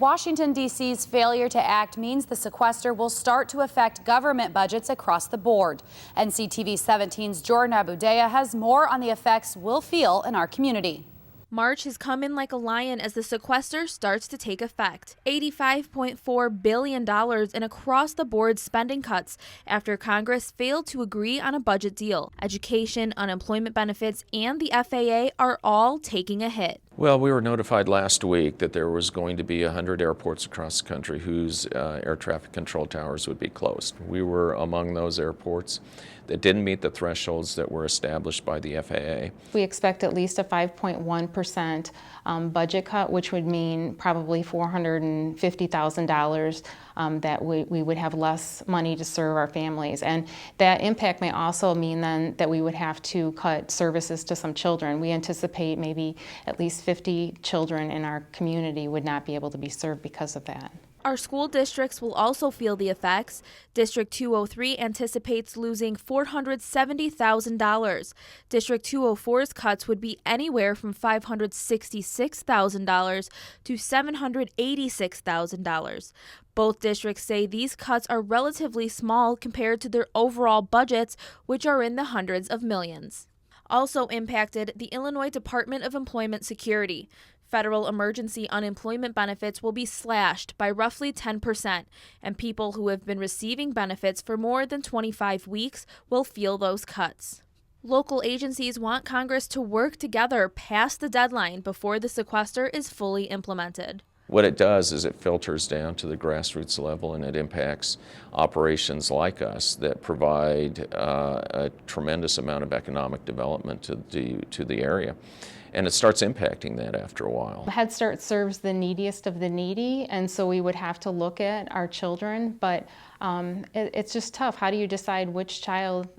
Washington, D.C.'s failure to act means the sequester will start to affect government budgets across the board. NCTV 17's Jordan Abudayyeh has more on the effects we'll feel in our community. March has come in like a lion as the sequester starts to take effect. $85.4 billion in across-the-board spending cuts after Congress failed to agree on a budget deal. Education, unemployment benefits, and the FAA are all taking a hit. Well, we were notified last week that there was going to be 100 airports across the country whose air traffic control towers would be closed. We were among those airports that didn't meet the thresholds that were established by the FAA. We expect at least a 5.1% budget cut, which would mean probably $450,000 that we would have less money to serve our families. And that impact may also mean then that we would have to cut services to some children. We anticipate maybe at least 50 children in our community would not be able to be served because of that. Our school districts will also feel the effects. District 203 anticipates losing $470,000. District 204's cuts would be anywhere from $566,000 to $786,000. Both districts say these cuts are relatively small compared to their overall budgets, which are in the hundreds of millions. Also impacted, the Illinois Department of Employment Security. Federal emergency unemployment benefits will be slashed by roughly 10%, and people who have been receiving benefits for more than 25 weeks will feel those cuts. Local agencies want Congress to work together past the deadline before the sequester is fully implemented. What it does is it filters down to the grassroots level, and it impacts operations like us that provide a tremendous amount of economic development to the area. And it starts impacting that after a while. Head Start serves the neediest of the needy, and so we would have to look at our children, but it's just tough. How do you decide which child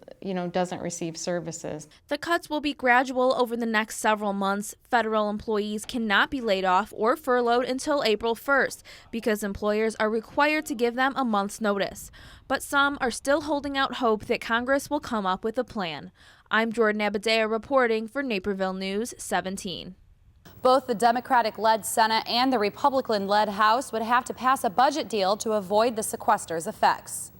doesn't receive services? The cuts will be gradual over the next several months. Federal employees cannot be laid off or furloughed until April 1st because employers are required to give them a month's notice. But some are still holding out hope that Congress will come up with a plan. I'm Jordan Abudayyeh reporting for Naperville News 17. Both the Democratic-led Senate and the Republican-led House would have to pass a budget deal to avoid the sequester's effects.